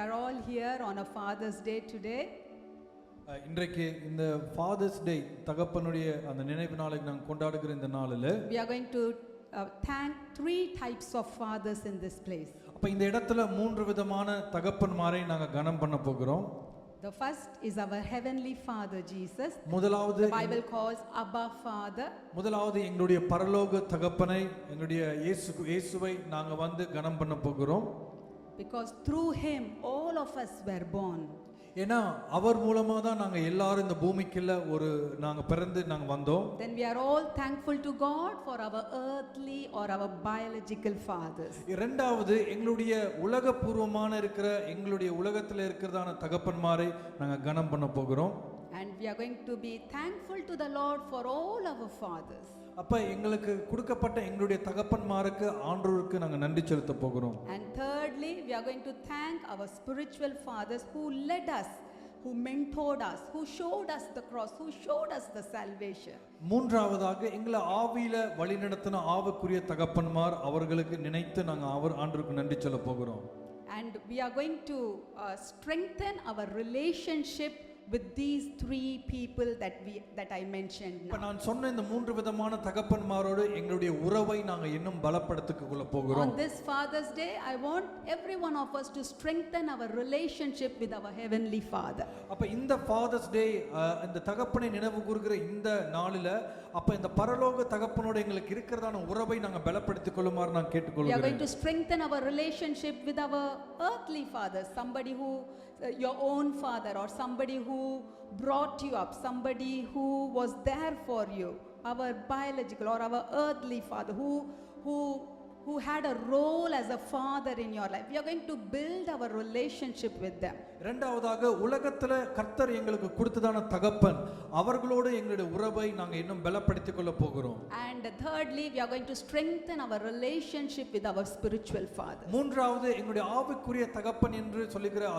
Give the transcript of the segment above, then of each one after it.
are all here on a Father's Day today. இன்றைக்கு இந்த fathers டே தகப்பனுடைய அந்த நினைவு நாளை நாங்கள் கொண்டாடுகிற இந்த நாளில் we are going to thank three types of fathers in this place. அப்ப இந்த இடத்துல மூன்று விதமான தகப்பன்மாரை நாங்க கனம் பண்ண போகிறோம். The first is our heavenly Father Jesus. முதலாவது the Bible calls Abba Father. முதலாவது எங்களுடைய பரலோக தகப்பனை எங்களுடைய இயேசுவை நாங்க வந்து கனம் பண்ண போகிறோம். Because through him all of us were born. ஏன்னா அவர் மூலமா தான் நாங்க எல்லாரும் இந்த பூமிக்குள்ள நாங்க பிறந்து நாங்க வந்தோம். Then we are all thankful to God for our earthly or our biological fathers. இரண்டாவது எங்களுடைய உலகபூர்வமான இருக்கிற எங்களுடைய உலகத்துல இருக்கிறதான தகப்பன்மாரை நாங்க கனம் பண்ண போகிறோம். And we are going to be thankful to the Lord for all our fathers. அப்ப எங்களுக்கு கொடுக்கப்பட்ட எங்களுடைய தகப்பன்மாருக்கு ஆண்டவருக்கு நாங்க நன்றி செலுத்த போகிறோம். And thirdly, we are going to thank our spiritual fathers who led us, who mentored us, who showed us the cross, who showed us the salvation. மூன்றாவதாக எங்களை ஆவியில வழிநடத்தின ஆவிக்குரிய தகப்பன்மார் அவர்களுக்கு நினைத்து நாங்க ஆண்டவருக்கு நன்றி சொல்ல போகிறோம். And we are going to strengthen our relationship with these three people that I mentioned now. இப்ப நான் சொன்ன இந்த மூன்று விதமான தகப்பன்மாரோடு எங்களுடைய உறவை நாங்க இன்னும் பலப்படுத்திக் கொள்ள போகிறோம். On this Father's Day, I want every one of us to strengthen our relationship with our heavenly Father. அப்ப இந்த Father's Day இந்த தகப்பனை நினைவு கூர்கிற இந்த நாளில அப்ப இந்த பரலோக தகப்பனோட எங்களுக்கு இருக்கிறதான உறவை நாங்க பலப்படுத்திக் கொள்ளுமாறு நான் கேட்டுக்கொள்கிறேன். We are going to strengthen our relationship with our earthly fathers, somebody who your own father or somebody who brought you up, somebody who was there for you, our biological or our earthly father who had a role as a father in your life. We are going to build our relationship with them. இரண்டாவதாக உலகத்துல கர்த்தர் எங்களுக்கு கொடுத்ததான தகப்பன் அவர்களோடு எங்களுடைய உறவை நாங்க இன்னும் பலப்படுத்திக் கொள்ள போகிறோம். And thirdly, we are going to strengthen our relationship with our spiritual fathers. மூன்றாவது எங்களுடைய ஆவிக்குரிய தகப்பன் என்று சொல்லுகிற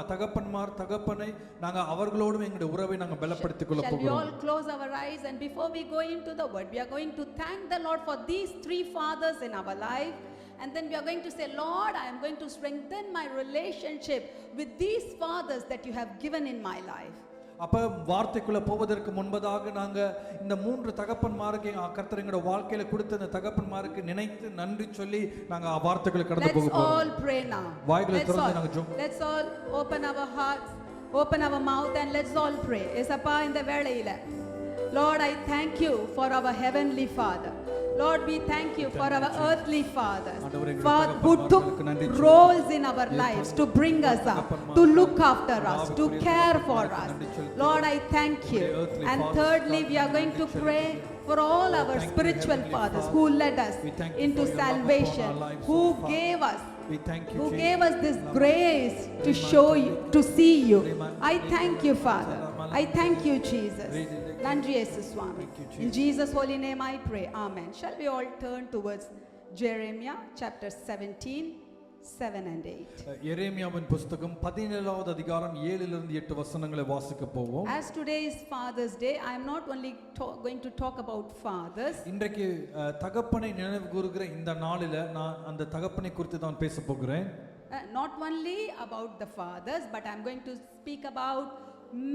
தகப்பனை நாங்க அவர்களோடும் எங்களுடைய உறவை நாங்க பலப்படுத்திக் கொள்ள போகிறோம். Shall we all close our eyes, and before we go into the word, we are going to thank the Lord for these three fathers in our life. And then we are going to say, Lord, I am going to strengthen my relationship with these fathers that you have given in my life. அப்ப வார்த்தைக்குள்ள போவதற்கு முன்பதாக நாங்க இந்த மூன்று தகப்பன்மாருக்கு கர்த்தர் எங்களுடைய வாழ்க்கையில கொடுத்த இந்த தகப்பன்மாருக்கு நினைத்து நன்றி சொல்லி நாங்க வார்த்தைக்குள்ள கடந்து போக போறோம். Let's all pray now. வாய்களை திறந்து நாங்க ஜெபம். Let's all open our hearts, open our mouth, and let's all pray. ஏசப்பா இந்த வேளையில Lord, I thank you for our heavenly Father. Lord, we thank you for our earthly fathers who took roles in our lives to bring us up, to look after us, to care for us. Lord, I thank you. And thirdly, we are going to pray for all our spiritual fathers who led us into salvation, who gave us this grace to show you, to see you. I thank you, Father. I thank you, Jesus. Nandri Yesu Swami. In Jesus' holy name I pray. Amen. Shall we all turn towards Jeremiah chapter 17, 7 and 8. எரேமியாவின் புத்தகம் 17வது அதிகாரம் 7 லிருந்து 8 வசனங்களை வாசிக்க போவோம். As today is Father's Day, I am not only going to talk about fathers. இன்றைக்கு தகப்பனை நினைவு கூர்கிற இந்த நாளில நான் அந்த தகப்பனை குறித்து தான் பேச போகிறேன். Not only about the fathers, but I am going to speak about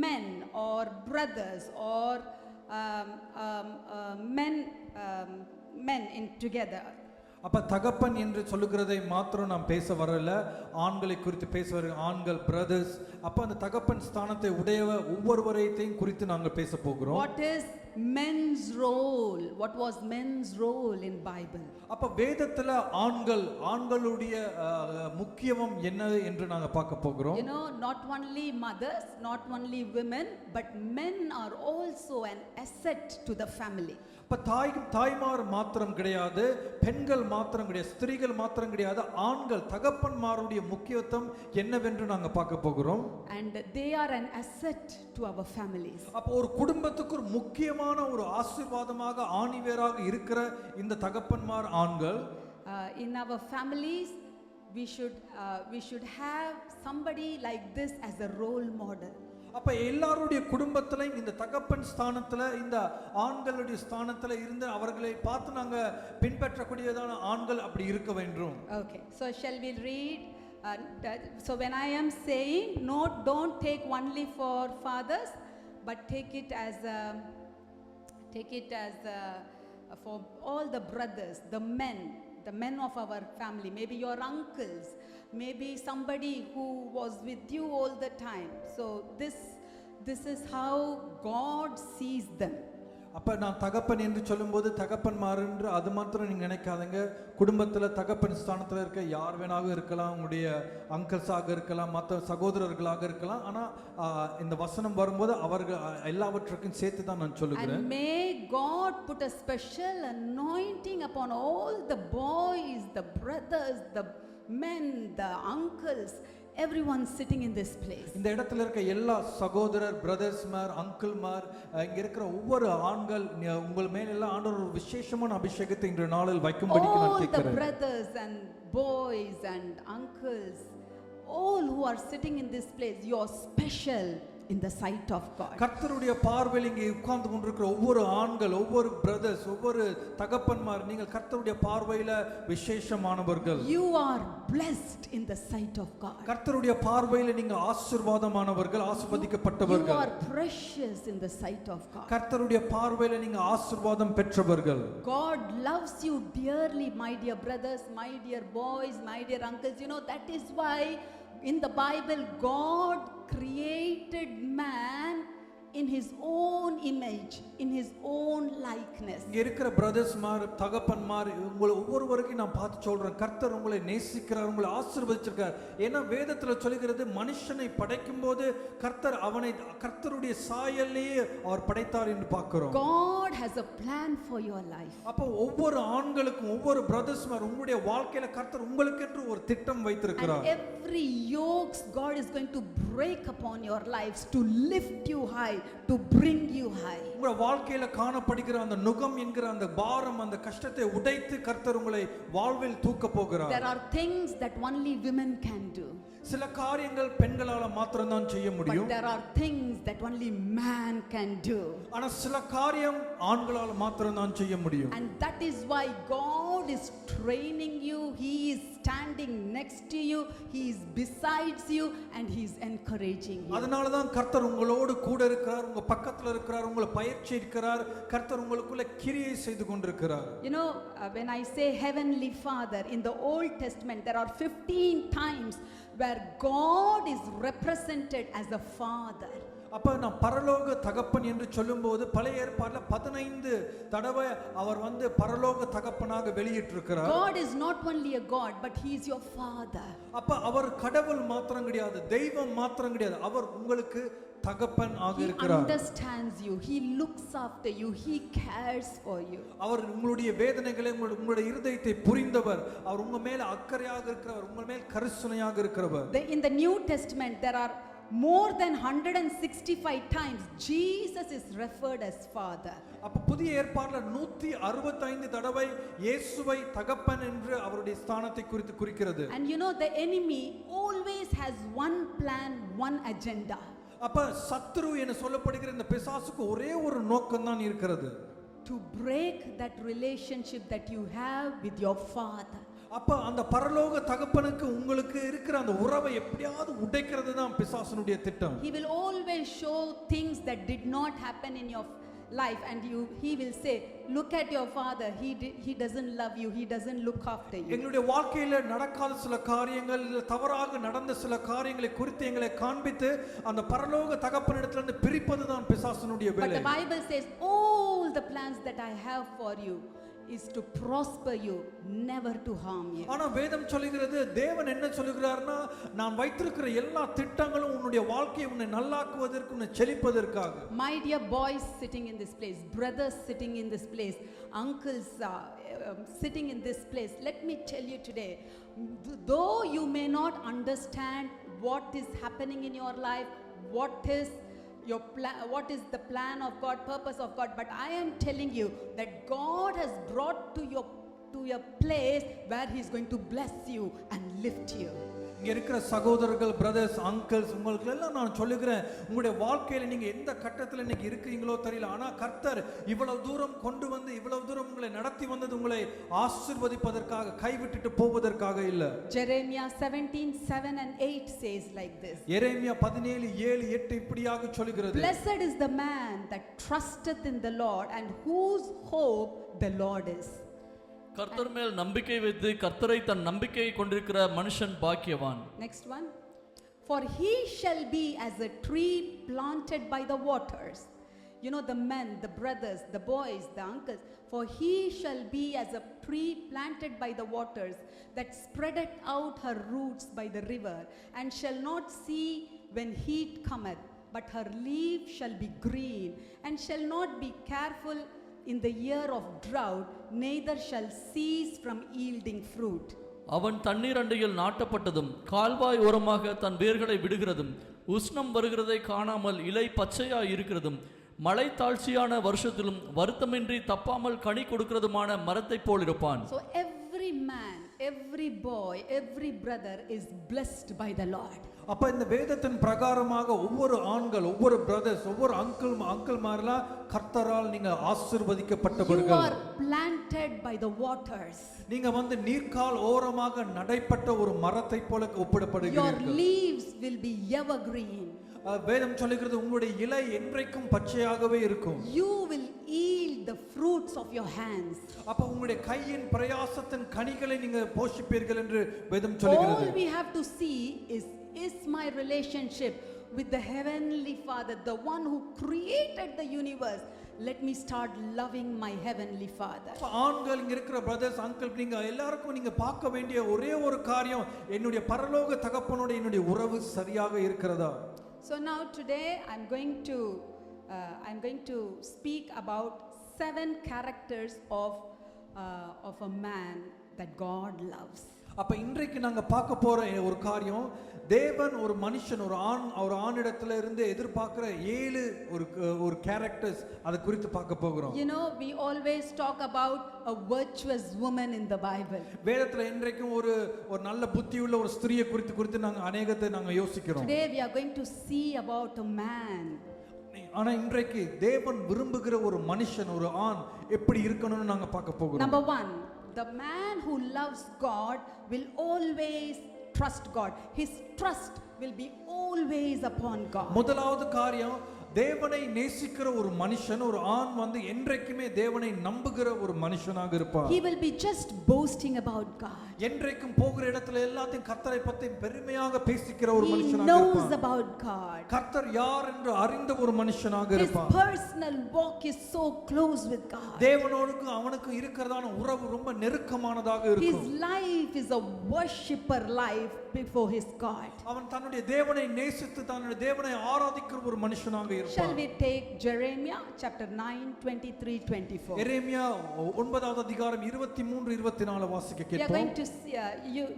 men or brothers or men in together. அப்ப தகப்பன் என்று சொல்லுகிறதை மாத்திரம் நாம் பேச வரல, ஆண்களை குறித்து பேச வர ஆண்கள் பிரதர்ஸ். அப்ப அந்த தகப்பன் ஸ்தானத்தை உடையவ ஒவ்வொருவரையும் குறித்து நாங்கள் பேச போகிறோம். What is men's role? What was men's role in Bible? அப்ப வேதத்துல ஆண்களுடைய முக்கியத்துவம் என்ன என்று நாங்க பார்க்க போகிறோம். You know, not only mothers, not only women, but men are also an asset to the family. அப்ப தாய்மார் மாத்திரம் கிடையாது, பெண்கள் மாத்திரம் கிடையாது, ஸ்திரீகள் மாத்திரம் கிடையாது, ஆண்கள் தகப்பன்மாருடைய முக்கியத்துவம் என்னவென்று நாங்க பார்க்க போகிறோம். And they are an asset to our families. அப்ப ஒரு குடும்பத்துக்கு ஒரு முக்கியமான ஒரு ஆசீர்வாதமாக ஆணிவேராக இருக்கிற இந்த தகப்பன்மார் ஆண்கள். In our families we should have somebody like this as a role model. அப்ப எல்லாருடைய குடும்பத்திலையும் இந்த தகப்பன் ஸ்தானத்துல இந்த ஆண்களுடைய ஸ்தானத்துல இருந்து அவர்களை பார்த்து நாங்க பின்பற்றக்கூடியதான ஆண்கள் அப்படி இருக்க வேண்டும். Okay, so shall we read So when I am saying no, don't take only for fathers, but take it as for all the brothers, the men of our family, maybe your uncles, maybe somebody who was with you all the time. So this is how God sees them. அப்ப நான் தகப்பன் என்று சொல்லும்போது தகப்பன்மார் என்று அது மாத்திரம் நீங்க நினைக்காதீங்க. குடும்பத்துல தகப்பன் ஸ்தானத்துல இருக்க யார் வேணாலும் இருக்கலாம், உங்களுடைய அங்கிள்ஸாக இருக்கலாம், மற்ற சகோதரர்களாக இருக்கலாம். ஆனா இந்த வசனம் வரும்போது அவர்கள் எல்லாவற்றுக்கும் சேர்த்து தான் நான் சொல்லுகிறேன். And may God put a special anointing upon all the boys, the brothers, the men, the uncles, everyone sitting in this place. இந்த இடத்துல இருக்க எல்லா சகோதரர், பிரதர்ஸ்மார், அங்கிள்மார், இங்க இருக்கிற ஒவ்வொரு ஆண்கள் உங்கள் மேல எல்லாம் ஆண்டவர் ஒரு விசேஷமான அபிஷேகத்தை இன்றைய நாளில் வைக்கும்படிக்கு நான் கேட்கிறேன். All the brothers and boys and uncles, all who are sitting in this place, you are special in the sight of God. கர்த்தருடைய பார்வையில் இங்கே உட்கார்ந்து கொண்டிருக்கிற ஒவ்வொரு ஆண்கள், ஒவ்வொரு பிரதர்ஸ், ஒவ்வொரு தகப்பன்மார், நீங்கள் கர்த்தருடைய பார்வையில விசேஷமானவர்கள். You are blessed in the sight of God. கர்த்தருடைய பார்வையில நீங்க ஆசீர்வாதமானவர்கள், ஆசீர்வதிக்கப்பட்டவர்கள். You are precious in the sight of God. கர்த்தருடைய பார்வையில நீங்க ஆசீர்வாதம் பெற்றவர்கள். God loves you dearly, my dear brothers, my dear boys, my dear uncles. You know, that is why in the Bible God created man in his own image, in his own likeness. இங்க இருக்கிற பிரதர்ஸ்மார், தகப்பன்மார், உங்களை ஒவ்வொருவரையும் நான் பார்த்து சொல்றேன், கர்த்தர் உங்களை நேசிக்கிறார், உங்களை ஆசீர்வதிச்சிருக்கார். ஏன்னா வேதத்துல சொல்கிறது மனுஷனை படைக்கும் போது கர்த்தர் அவனை கர்த்தருடைய சாயலிலேயே அவர் படைத்தார் என்று பார்க்கிறோம். God has a plan for your life. அப்ப ஒவ்வொரு ஆண்களுக்கும், ஒவ்வொரு பிரதர்ஸ்மார், உங்களுடைய வாழ்க்கையில கர்த்தர் உங்களுக்கு என்று ஒரு திட்டம் வைத்திருக்கிறார். And every yokes God is going to break upon your lives to lift you high, to bring you high. உங்க வாழ்க்கையில காணப்படுகிற அந்த நுகம் என்கிற அந்த பாரம், அந்த கஷ்டத்தை உடைத்து கர்த்தர் உங்களை வாழ்வில் தூக்க போகிறார். There are things that only women can do. சில காரியங்கள் பெண்களால மாத்திரம் தான் செய்ய முடியும். But there are things that only man can do. ஆனா சில காரியம் ஆண்களால மாத்திரம் தான் செய்ய முடியும். And that is why God is training you. He is standing next to you, he is besides you, and he is encouraging you. அதனால தான் கர்த்தர் உங்களோடு கூட இருக்கிறார், உங்க பக்கத்துல இருக்கிறார், உங்களை பயிற்சிக்கிறார். கர்த்தர் உங்களுக்குள்ள கிரியை செய்து கொண்டிருக்கிறார். You know, when I say heavenly Father, in the Old Testament there are 15 times where God is represented as a father. அப்ப நான் பரலோக தகப்பன் என்று சொல்லும்போது பழைய ஏற்பாட்டுல 15 தடவை அவர் பரலோக தகப்பனாக வெளியிட்டிருக்கிறார். God is not only a God, but he is your father. அப்ப அவர் கடவுள் மாத்திரம் கிடையாது, தெய்வம் மாத்திரம் கிடையாது, அவர் உங்களுக்கு தகப்பன் ஆக இருக்கிறார். He understands you, he looks after you, he cares for you. அவர் உங்களுடைய வேதனைகளை, உங்களுடைய இருதயத்தை புரிந்தவர், அவர் உங்க மேல அக்கறையாக இருக்கிறவர், உங்க மேல் கரிசனையாக இருக்கிறவர். In the New Testament there are more than 165 times Jesus is referred as father. அப்ப புதிய ஏற்பாட்டுல 165 தடவை இயேசுவை தகப்பன் என்று அவருடைய ஸ்தானத்தை குறித்து குறிக்கிறது. And you know, the enemy always has one plan, one agenda. அப்ப சத்துரு என்று சொல்லப்படுகிற இந்த பிசாசுக்கு ஒரே ஒரு நோக்கம் தான் இருக்கிறது. To break that relationship that you have with your father. அப்ப அந்த பரலோக தகப்பனுக்கு உங்களுக்கு இருக்கிற அந்த உறவை எப்படியாவது உடைக்கிறது தான் பிசாசனுடைய திட்டம். He will always show things that did not happen in your life, and he will say, look at your father, he doesn't love you, he doesn't look after you. எங்களுடைய வாழ்க்கையில நடக்காத சில காரியங்கள், தவறாக நடந்த சில காரியங்களை குறித்து எங்களை காண்பித்து அந்த பரலோக தகப்பனிடத்திலிருந்து பிரிப்பது தான் பிசாசனுடைய வேலை. But the Bible says all the plans that I have for you is to prosper you, never to harm you. ஆனா வேதம் சொல்லுகிறது, தேவன் என்ன சொல்லுகிறார்னா, நான் வைத்திருக்கிற எல்லா திட்டங்களும் உன்னுடைய வாழ்க்கையை உன்னை நல்லாக்குவதற்கு, உன்னை செழிப்பதற்காக. My dear boys sitting in this place, brothers sitting in this place, uncles sitting in this place, let me tell you today, though you may not understand what is happening in your life, what is the plan of God, purpose of God, but I am telling you that God has brought to your place where he is going to bless you and lift you. இங்க இருக்கிற சகோதரர்கள், brothers, uncles, உங்களுக்கு எல்லாம் நான் சொல்லுகிறேன், உங்களுடைய வாழ்க்கையில நீங்க எந்த கட்டத்துல இன்னைக்கு இருக்கிறீங்களோ தெரியல, ஆனா கர்த்தர் இவ்வளவு தூரம் கொண்டு வந்து இவ்வளவு தூரம் உங்களை நடத்தி வந்தது உங்களை ஆசீர்வதிப்பதற்காக, கைவிட்டுட்டு போவதற்காக இல்ல. Jeremiah 17:7 and 8 says like this. எரேமியா 17:7-8 இப்படியாக சொல்கிறது. Blessed is the man that trusteth in the Lord and whose hope the Lord is. கர்த்தர் மேல் நம்பிக்கை வைத்து கர்த்தரை தன் நம்பிக்கையை கொண்டிருக்கிற மனுஷன் பாக்கியவான். Next one. For he shall be as a tree planted by the waters. You know, the men, the brothers, the boys, the uncles. For he shall be as a tree planted by the waters, that spreadeth out her roots by the river, and shall not see when heat cometh, but her leaf shall be green, and shall not be careful in the year of drought, neither shall cease from yielding fruit. அவன் தண்ணீர் அண்டையில் நாட்டப்பட்டதும் கால்வாய் ஓரமாக தன் வேர்களை விடுகிறதும் உஷ்ணம் வருகிறதை காணாமல் இலை பச்சையாய் இருக்கிறதும் மழை தாழ்ச்சியான வருஷத்திலும் வருத்தமின்றி தப்பாமல் கனி கொடுக்கிறதுமான மரத்தை போல் இருப்பான். So every man, every boy, every brother is blessed by the Lord. அப்ப இந்த வேதத்தின் பிரகாரமாக ஒவ்வொரு ஆண்கள், ஒவ்வொரு பிரதர்ஸ், ஒவ்வொரு அங்கிள்மாரெல்லாம் கர்த்தரால் நீங்க ஆசீர்வதிக்கப்பட்டவர்கள். You are planted by the waters. நீங்க வந்து நீர்க்கால் ஓரமாக நடைப்பட்ட ஒரு மரத்தை போல ஒப்பிடப்படுகிறீர்கள். Your leaves will be evergreen. வேதம் சொல்லுகிறது உங்களுடைய இலை என்றைக்கும் பச்சையாகவே இருக்கும். You will yield the fruits of your hands. அப்ப உங்களுடைய கையின் பிரயாசத்தின் கனிகளை நீங்க போஷிப்பீர்கள் என்று வேதம் சொல்லுகிறது. All we have to see is my relationship with the heavenly Father, the one who created the universe. Let me start loving my heavenly Father. ஆண்கள், இங்க இருக்கிற பிரதர்ஸ், அங்கிள், நீங்க எல்லாருக்கும் நீங்க பார்க்க வேண்டிய ஒரே ஒரு காரியம், என்னுடைய பரலோக தகப்பனோட என்னுடைய உறவு சரியாக இருக்கிறதா? So now today I'm going to speak about 7 characters of a man that God loves. அப்ப இன்றைக்கு நாங்க பார்க்க போற ஒரு காரியம், தேவன் ஒரு மனுஷன், ஒரு ஆணிடத்துல இருந்து எதிர்பார்க்கிற 7 ஒரு கேரக்டர்ஸ், அதை குறித்து பார்க்க போகிறோம். You know, we always talk about a virtuous woman in the Bible. வேதத்துல இன்றைக்கும் ஒரு நல்ல புத்தியுள்ள ஒரு ஸ்திரியை குறித்து நாங்க அநேகத்தை நாங்க யோசிக்கிறோம். Today we are going to see about a man. ஆனா இன்றைக்கு தேவன் விரும்புகிற ஒரு மனுஷன், ஒரு ஆண் எப்படி இருக்கணும்னு நாங்க பார்க்க போகிறோம். Number 1, the man who loves God will always trust God. His trust will be always upon God. முதலாவது காரியம், தேவனை நேசிக்கிற ஒரு மனுஷன், ஒரு ஆண் வந்து என்றைக்குமே தேவனை நம்புகிற ஒரு மனுஷனாக இருப்பார். He will be just boasting about God. என்றைக்கும் போகிற இடத்துல எல்லாத்தையும் கர்த்தரை பத்தி பெருமையாக பேசிக்கிற ஒரு He மனுஷனாக knows இருப்பார். about God. கர்த்தர் யார் என்று அறிந்த ஒரு மனுஷனாக His இருப்பார். personal walk is so close with God. தேவனோடு அவனுக்கு இருக்கிறதான உறவு ரொம்ப நெருக்கமானதாக His இருக்கும். life is a worshipper life before his God. அவன் தன்னுடைய தேவனை நேசித்து தன்னுடைய தேவனை ஆராதிக்கிற ஒரு மனுஷனாக இருப்பான். Shall we take Jeremiah chapter 9 23 24? எரேமியா 9வது அதிகாரம் 23 24 வாசிக்க We are கேட்போம். going to see,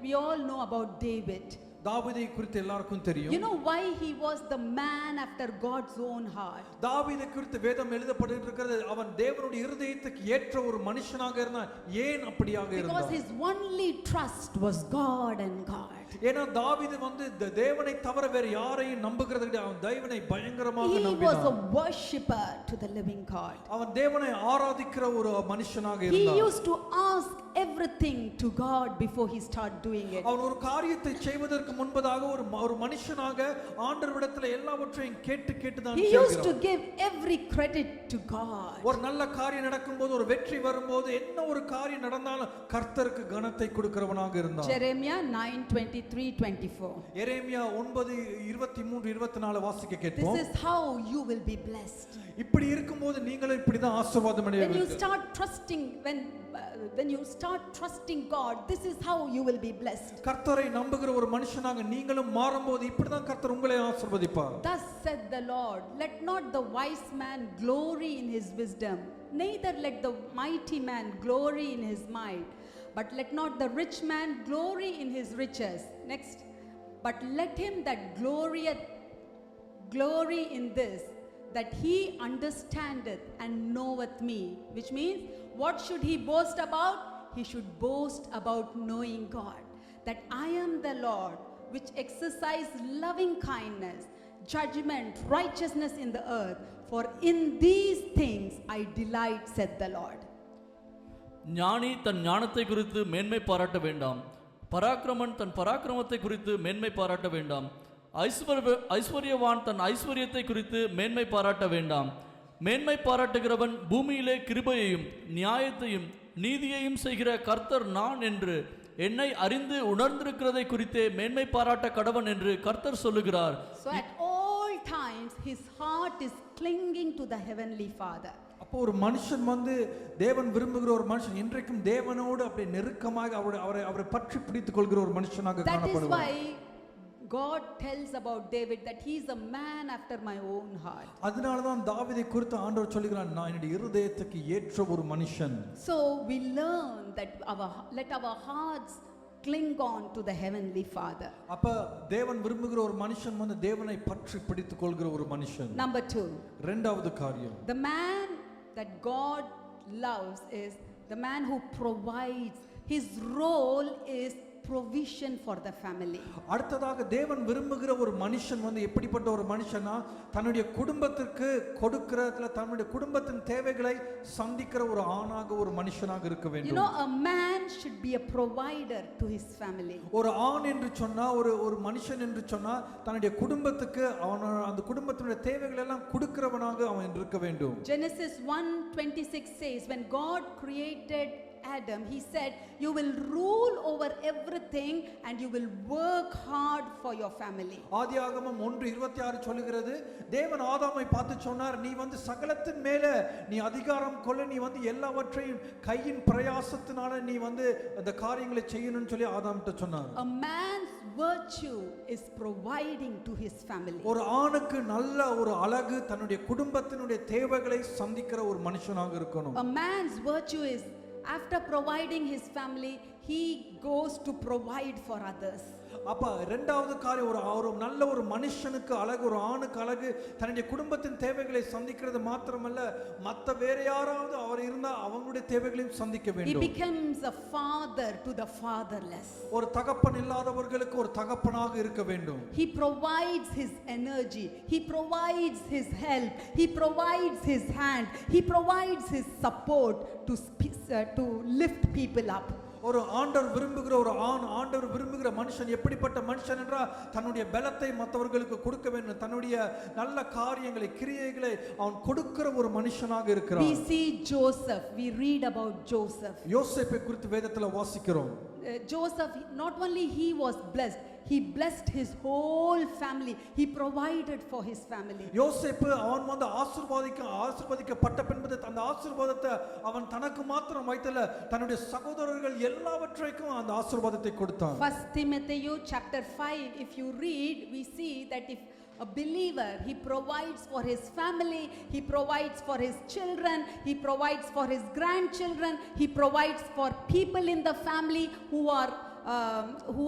we all know about David. தாவீதை குறித்து எல்லாருக்கும் தெரியும். You know why he was the man after God's own heart? தாவீதை குறித்து வேதம் எழுதப்பட்டிருக்கிறது, அவன் தேவனுடைய இருதயத்துக்கு ஏற்ற ஒரு மனுஷனாக இருந்தான். ஏன் அப்படியாக இருந்தான்? Because his only trust was God and God. ஏன்னா தாவீது வந்து தேவனை தவிர வேற யாரையும் நம்புகிறது கிடையாது. அவன் தேவனை பயங்கரமாக He was நம்பினான். a worshipper to the living God. அவன் தேவனை ஆராதிக்கிற ஒரு மனுஷனாக He இருந்தான். used to ask everything to God before he start doing it. அவன் ஒரு காரியத்தை செய்வதற்கு முன்பதாக ஒரு மனுஷனாக ஆண்டவரிடத்தில் எல்லாவற்றையும் கேட்டு தான் He used to செய்கிறான். give every credit to God. ஒரு நல்ல காரியம் நடக்கும்போது, ஒரு வெற்றி வரும்போது, என்ன ஒரு காரியம் நடந்தாலும் கர்த்தருக்கு கனத்தை கொடுக்கிறவனாக இருந்தான். Jeremiah 9:23-24. எரேமியா 9:23-24 வாசிக்க கேட்போம். This is how you will be blessed. இப்படி இருக்கும்போது நீங்களும் இப்படி தான் ஆசீர்வாதம் When you அடைவீர்கள். start trusting, when you start trusting God, this is how you will be blessed. கர்த்தரை நம்புகிற ஒரு மனுஷனாக நீங்களும் மாறும்போது இப்படி தான் கர்த்தர் உங்களை ஆசீர்வதிப்பார். Thus said the Lord, let not the wise man glory in his wisdom, neither let the mighty man glory in his might, but let not the rich man glory in his riches. Next. But let him that glorieth glory in this, that he understandeth and knoweth me. Which means, what should he boast about? He should boast about knowing God, that I am the Lord, which exercise loving kindness, judgment, righteousness in the earth. For in these things I delight, said the Lord. ஞானி தன் ஞானத்தை குறித்து மேன்மை பாராட்ட வேண்டாம், பராக்கிரமன் தன் பராக்கிரமத்தை குறித்து மேன்மை பாராட்ட வேண்டாம், ஐஸ்வர்யவான் தன் ஐஸ்வர்யத்தை குறித்து மேன்மை பாராட்ட வேண்டாம். மேன்மை பாராட்டுகிறவன் பூமியிலே கிருபையையும் நியாயத்தையும் நீதியையும் செய்கிற கர்த்தர் நான் என்று என்னை அறிந்து உணர்ந்திருக்கிறதை குறித்தே மேன்மை பாராட்ட கடவன் என்று கர்த்தர் சொல்லுகிறார். So at all times his heart is clinging to the heavenly Father. அப்போ ஒரு மனுஷன் வந்து தேவன் விரும்புகிற ஒரு மனுஷன் இன்றைக்கும் தேவனோடு அப்படியே நெருக்கமாக அவரை பற்றி பிடித்துக் கொள்கிற ஒரு மனுஷனாக காணப்படுவார். That is why God tells about David that he is a man after my own heart. அதனால தான் தாவீதை குறித்து ஆண்டவர் சொல்கிறார், நான் என்னுடைய இருதயத்துக்கு ஏற்ற ஒரு மனுஷன். So we learn that let our hearts cling on to the heavenly Father. அப்ப தேவன் விரும்புகிற ஒரு மனுஷன் வந்து தேவனை பற்றி பிடித்துக் கொள்கிற ஒரு மனுஷன். Number 2, இரண்டாவது காரியம், the man that God loves is the man who provides. His role is provision for the family. அடுத்ததாக தேவன் விரும்புகிற ஒரு மனுஷன் வந்து எப்படிப்பட்ட ஒரு மனுஷனா, தன்னுடைய குடும்பத்திற்கு கொடுக்கிறதுல தன்னுடைய குடும்பத்தின் தேவைகளை சந்திக்கிற ஒரு ஆணாக ஒரு மனுஷனாக இருக்க வேண்டும். You know, a man should be a provider to his family. ஒரு ஆண் என்று சொன்னா, ஒரு மனுஷன் என்று சொன்னா தன்னுடைய குடும்பத்துக்கு அந்த குடும்பத்தினுடைய தேவைகளை எல்லாம் கொடுக்கிறவனாக அவன் இருக்க வேண்டும். Genesis 1:26 says, when God created Adam, he said, you will rule over everything and you will work hard for your family. ஆதியாகமம் 1:26 சொல்லுகிறது, தேவன் ஆதாமை பார்த்து சொன்னார், நீ வந்து சகலத்தின் மேல நீ அதிகாரம் கொள்ள, நீ வந்து எல்லாவற்றையும் கையின் பிரயாசத்தினால நீ வந்து அந்த காரியங்களை செய்யணும்னு சொல்லி ஆதாம்கிட்ட சொன்னார். A man's virtue is providing to his family. ஒரு ஆணுக்கு நல்ல ஒரு அழகு தன்னுடைய குடும்பத்தினுடைய தேவைகளை சந்திக்கிற ஒரு மனுஷனாக இருக்கணும். A man's virtue is, after providing his family, he goes to provide for others. அப்ப இரண்டாவது காரியம், ஒரு நல்ல ஒரு மனுஷனுக்கு அழகு, ஒரு ஆணுக்கு அழகு தன்னுடைய குடும்பத்தின் தேவைகளை சந்திக்கிறது மாத்திரமல்ல, மத்த வேற யாராவது அவர் இருந்தா அவங்களுடைய தேவைகளையும் சந்திக்க He வேண்டும். becomes a father to the fatherless. ஒரு தகப்பன் இல்லாதவர்களுக்கு ஒரு தகப்பனாக இருக்க வேண்டும். He provides his energy, he provides his help, he provides his hand, he provides his support to lift people up. ஒரு ஆண்டவர் விரும்புகிற ஒரு ஆண்டவர் விரும்புகிற மனுஷன் எப்படிப்பட்ட மனுஷன் என்றால், தன்னுடைய பலத்தை மற்றவர்களுக்கு கொடுக்க வேண்டும், தன்னுடைய நல்ல காரியங்களை கிரியைகளை அவன் கொடுக்கிற ஒரு மனுஷனாக இருக்கிறான். We see Joseph, we read about Joseph. யோசேப்பை குறித்து வேதத்துல வாசிக்கிறோம். Joseph, not only he was blessed, he blessed his whole family. He provided for his family. யோசேப்பு அவன் வந்து ஆசீர்வதிக்கப்பட்ட பின்பு அந்த ஆசீர்வாதத்தை அவன் தனக்கு மாத்திரம் வைத்தல, தன்னுடைய சகோதரர்கள் எல்லாவற்றையும் அந்த ஆசீர்வாதத்தை கொடுத்தான். 1 Timothy chapter 5, if you read, we see that if a believer, he provides for his family, he provides for his children, he provides for his grandchildren, he provides for people in the family who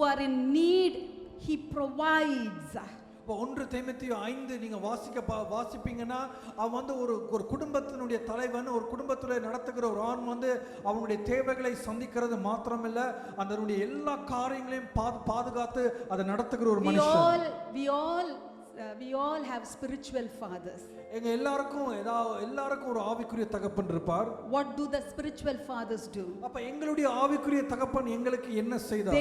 are in need, he provides. இப்போ 1 தீமோத்தேயு 5 நீங்க வாசிப்பீங்கன்னா, அவன் வந்து ஒரு குடும்பத்தினுடைய தலைவன், ஒரு குடும்பத்துல நடத்துகிற ஒரு ஆண் வந்து அவனுடைய தேவைகளை சந்திக்கிறது மாத்திரமல்ல, அதனுடைய எல்லா காரியங்களையும் பாதுகாத்து அதை நடத்துகிற ஒரு மனுஷன். We all have spiritual fathers. எங்க எல்லாருக்கும் ஒரு ஆவிக்குரிய தகப்பன் இருப்பார். What do the spiritual fathers do? அப்ப எங்களுடைய ஆவிக்குரிய தகப்பன் எங்களுக்கு என்ன செய்தார்?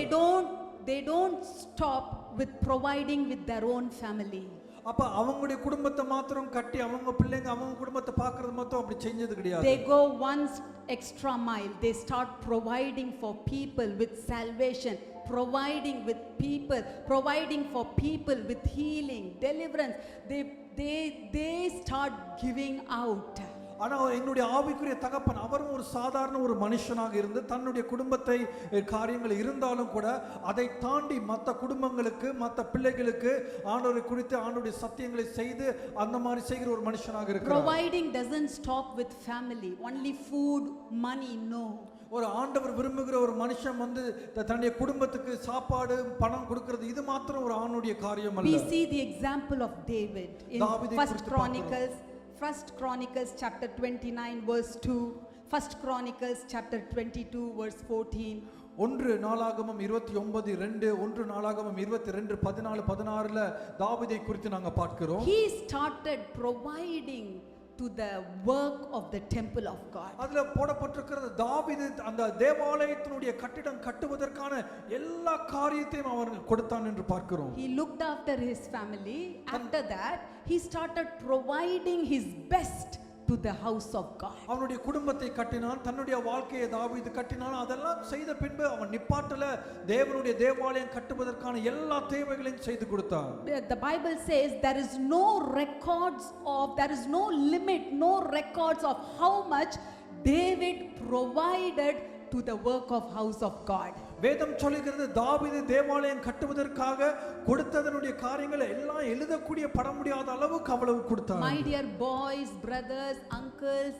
They don't stop with providing with their own family. அப்ப அவங்களுடைய குடும்பத்தை மாத்திரம் கட்டி அவங்க பிள்ளைங்க அவங்க குடும்பத்தை பார்க்கிறது மட்டும் அப்படி செஞ்சது கிடையாது. They go one extra mile. They start providing for people with salvation, providing for people with healing, deliverance. They start giving out. ஆனா எங்களுடைய ஆவிக்குரிய தகப்பன் அவரும் ஒரு சாதாரண ஒரு மனுஷனாக இருந்து தன்னுடைய குடும்பத்தை காரியங்கள் இருந்தாலும் கூட அதை தாண்டி மற்ற குடும்பங்களுக்கு மற்ற பிள்ளைகளுக்கு ஆண்டவரை குறித்து ஆண்டவருடைய சத்தியங்களை செய்து அந்த மாதிரி செய்கிற ஒரு மனுஷனாக இருக்கிறார். Providing doesn't stop with family, only food, money, no. ஒரு ஆண்டவர் விரும்புகிற ஒரு மனுஷன் வந்து தன்னுடைய குடும்பத்துக்கு சாப்பாடு பணம் கொடுக்கிறது இது மாத்திரம் ஒரு ஆணுடைய காரியம் அல்ல. We see the example of David in 1 Chronicles chapter 29 verse 2, 1 Chronicles chapter 22 verse 14. ஒன்று நாளாகமம் 29:2, ஒன்று நாளாகமம் 22:14-16 தாவீதை குறித்து நாங்க பார்க்கிறோம். He started providing to the work of the temple of God. அதுல போடப்பட்டிருக்கிறது தாவீது அந்த தேவாலயத்தினுடைய கட்டிடம் கட்டுவதற்கான எல்லா காரியத்தையும் அவர் கொடுத்தான் என்று பார்க்கிறோம். He looked after his family. After that, he started providing his best to the house of God. அவனுடைய குடும்பத்தை கட்டினான், தன்னுடைய வாழ்க்கையை தாவீது கட்டினான். அதெல்லாம் செய்த பின்பு அவன் நிப்பாட்டல தேவனுடைய தேவாலயம் கட்டுவதற்கான எல்லா தேவைகளையும் செய்து கொடுத்தான். The Bible says there is no limit, no records of how much David provided to the work of house of God. வேதம் சொல்லுகிறது தாவீது தேவாலயம் கட்டுவதற்காக கொடுத்ததனுடைய காரியங்களை எல்லாம் எழுதக்கூடிய பட முடியாத அளவுக்கு அவ்வளவு கொடுத்தார். My dear boys, brothers, uncles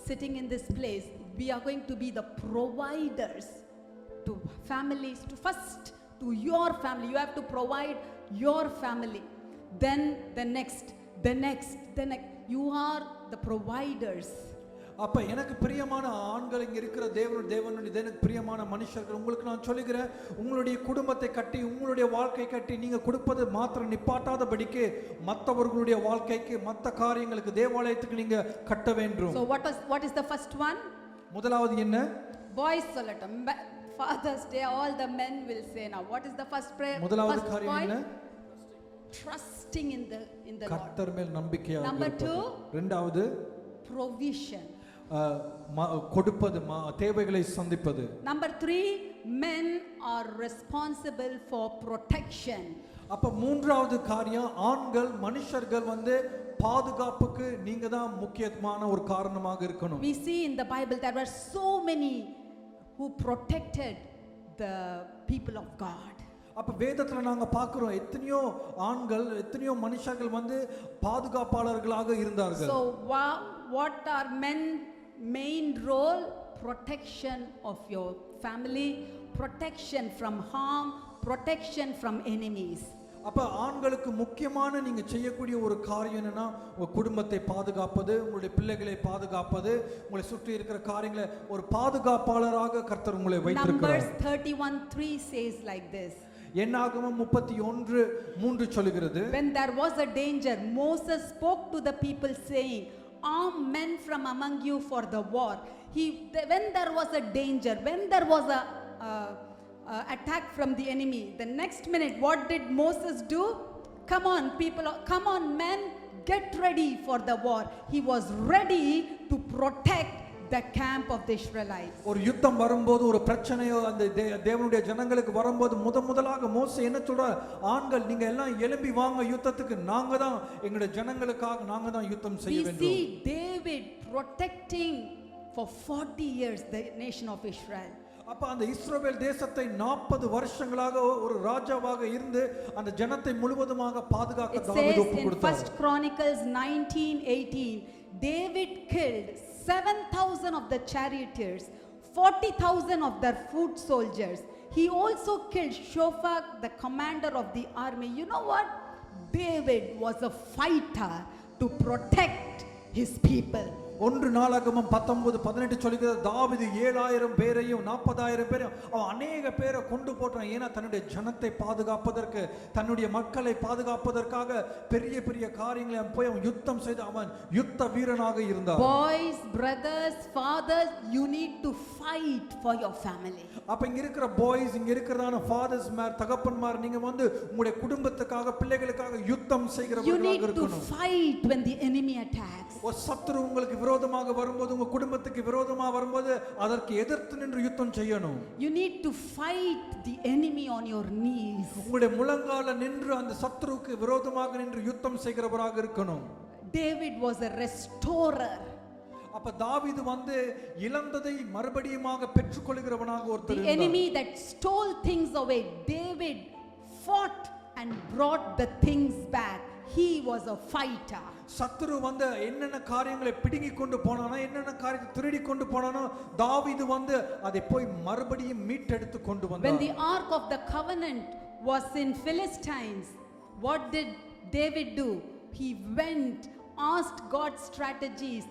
sitting in this place, we are going to be the providers to families, to your family. You have to provide your family. Then the next. You are the providers. அப்ப எனக்கு பிரியமான ஆண்கள் இங்க இருக்கிற தேவனுடைய எனக்கு பிரியமான மனுஷர்கள், உங்களுக்கு நான் சொல்லுகிறேன், உங்களுடைய குடும்பத்தை கட்டி உங்களுடைய வாழ்க்கை கட்டி நீங்க கொடுப்பது மாத்திரம் நிப்பாட்டாதபடிக்கு மற்றவர்களுடைய வாழ்க்கைக்கு மற்ற காரியங்களுக்கு தேவாலயத்துக்கு நீங்க கட்ட வேண்டும். So what is the first one? முதலாவது என்ன? Boys சொல்லட்டும். Father's Day all the men will say now. What is the first prayer? முதலாவது காரியம் என்ன? Trusting in the Lord. கர்த்தர் மேல் நம்பிக்கையாக Number இருப்பது. 2, இரண்டாவது provision. கொடுப்பது, தேவைகளை சந்திப்பது. Number 3, men are responsible for protection. அப்ப மூன்றாவது காரியம், ஆண்கள் மனுஷர்கள் பாதுகாப்புக்கு நீங்க தான் முக்கியமான ஒரு காரணமாக இருக்கணும். We see in the Bible there were so many who protected the people of God. அப்ப வேதத்துல நாங்க பார்க்கிறோம் எத்தனையோ ஆண்கள் எத்தனையோ மனுஷர்கள் பாதுகாப்பாளர்களாக இருந்தார்கள். So what are men main role? Protection of your family, protection from harm, protection from enemies. அப்ப ஆண்களுக்கு முக்கியமான நீங்க செய்யக்கூடிய ஒரு காரியம் என்னன்னா உங்க குடும்பத்தை பாதுகாப்பது, உங்களுடைய பிள்ளைகளை பாதுகாப்பது, உங்களை சுற்றி இருக்கிற காரியங்களை ஒரு பாதுகாப்பாளராக கர்த்தர் உங்களை வைத்திருக்கிறார். Numbers 31:3 says like this. என்னாகமம் 31:3 சொல்லுகிறது, When there was a danger, Moses spoke to the people saying, arm men from among you for the war. When there was a danger, when there was a attack from the enemy, the next minute what did Moses do? Come on people, come on men, get ready for the war. He was ready to protect the camp of the Israelites. ஒரு யுத்தம் வரும்போது, ஒரு பிரச்சனையோ அந்த தேவனுடைய ஜனங்களுக்கு வரும்போது முதலாக மோசே என்ன சொல்றார்? ஆண்கள் நீங்க எல்லாம் எழும்பி வாங்க யுத்தத்துக்கு, நாங்க தான் எங்களுடைய ஜனங்களுக்காக நாங்க தான் யுத்தம் செய்ய வேண்டும். We see David protecting for 40 years the nation of Israel. அப்ப அந்த இஸ்ரவேல் தேசத்தை 40 வருஷங்களாக ஒரு ராஜாவாக இருந்து அந்த ஜனத்தை முழுவதுமாக பாதுகாக்க தாவீது ஒப்பு கொடுத்தார். In 1 Chronicles 19:18, David killed 7,000 of the charioteers, 40,000 of their foot soldiers. He also killed Shofak, the commander of the army. You know what? David was a fighter to protect his people. ஒன்று நாளாகமம் 19:18 சொல்லுகிறது, தாவீது 7,000 பேரையும் 40,000 பேரையும் அவன் அநேக பேரை கொண்டு போட்டான். ஏன்னா தன்னுடைய ஜனத்தை பாதுகாப்பதற்கு, தன்னுடைய மக்களை பாதுகாப்பதற்காக பெரிய பெரிய காரியங்களை போய் அவன் யுத்தம் செய்து அவன் யுத்த வீரனாக இருந்தான். Boys, brothers, fathers, you need to fight for your family. அப்ப இங்க இருக்கிற பாய்ஸ், இங்க இருக்கிறதான ஃபாதர்ஸ் மேர், தகப்பன்மார், நீங்க உங்களுடைய குடும்பத்துக்காக பிள்ளைகளுக்காக யுத்தம் செய்கிறவர்களாக இருக்கணும். You need to fight when the enemy attacks. ஒரு சத்துரு உங்களுக்கு விரோதமாக வரும்போது, உங்க குடும்பத்துக்கு விரோதமாக வரும்போது அதற்கு எதிர்த்து நின்று யுத்தம் செய்யணும். You need to fight the enemy on your knees. உங்களுடைய முழங்கால நின்று அந்த சத்துருவுக்கு விரோதமாக நின்று யுத்தம் செய்கிறவராக இருக்கணும். David was a restorer. அப்ப தாவீது இழந்ததை மறுபடியுமாக பெற்றுக்கொள்கிறவனாக ஒருத்தர் The enemy that stole things away, David fought and brought the things back. He was a fighter. சத்துரு என்னென்ன காரியங்களை பிடுங்கி கொண்டு போனானோ, என்னென்ன காரியத்தை திருடி கொண்டு போனானோ, தாவீது அதை போய் மறுபடியும் மீட்டெடுத்து கொண்டு வந்தான். When the ark of the covenant was in Philistines, what did David do? He went, asked God's strategies,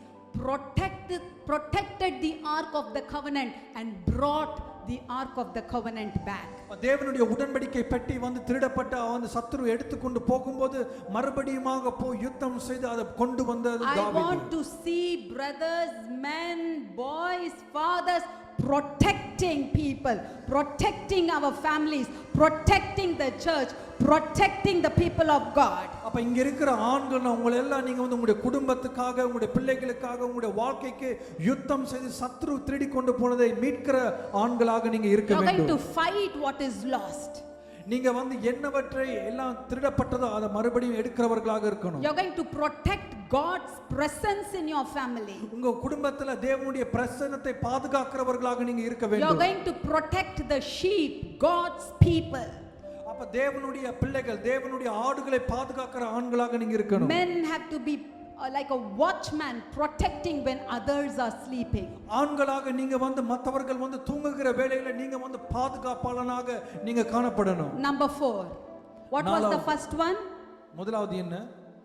protected the ark of the covenant and brought the ark of the covenant back. தேவனுடைய உடன்படிக்கை பெட்டி வந்து திருடப்பட்ட அந்த சத்துரு எடுத்துக்கொண்டு போகும்போது மறுபடியுமாக போய் யுத்தம் செய்து அதை கொண்டு வந்தது I தாவீது. want to see brothers, men, boys, fathers protecting people, protecting our families, protecting the church, protecting the people of God. அப்ப இங்க இருக்கிற ஆண்கள் உங்களை எல்லாம் நீங்க வந்து உங்களுடைய குடும்பத்துக்காக, உங்களுடைய பிள்ளைகளுக்காக, உங்களுடைய வாழ்க்கைக்கு யுத்தம் செய்து சத்துரு திருடி கொண்டு போனதை மீட்கிற ஆண்களாக நீங்க இருக்க You are going வேண்டும். to fight what is lost. நீங்க வந்து என்னவற்றை எல்லாம் திருடப்பட்டதோ அதை மறுபடியும் எடுக்கிறவர்களாக இருக்கணும். You are going to protect God's presence in your family. உங்க குடும்பத்துல தேவனுடைய பிரசன்னத்தை பாதுகாக்கிறவர்களாக நீங்க இருக்க You are வேண்டும். going to protect the sheep, God's people. அப்ப தேவனுடைய பிள்ளைகள், தேவனுடைய ஆடுகளை பாதுகாக்கிற ஆண்களாக நீங்க இருக்கணும். Men have to be like a watchman protecting when others are sleeping. ஆண்களாக நீங்க வந்து மற்றவர்கள் வந்து தூங்குகிற வேளையில நீங்க வந்து பாதுகாப்பாளனாக நீங்க காணப்படணும். Number 4. What was the நாலாவது. first one? முதலாவது என்ன?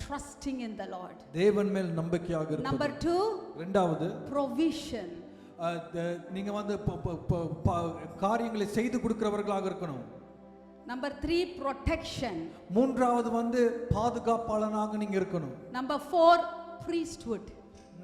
Trusting in the Lord. தேவன் மேல் நம்பிக்கையாக இருப்பது. Number 2. இரண்டாவது Provision. நீங்க வந்து காரியங்களை செய்து கொடுக்கிறவர்களாக இருக்கணும். Number 3. Protection. மூன்றாவது வந்து பாதுகாப்பாளனாக நீங்க இருக்கணும். Number 4. Priesthood.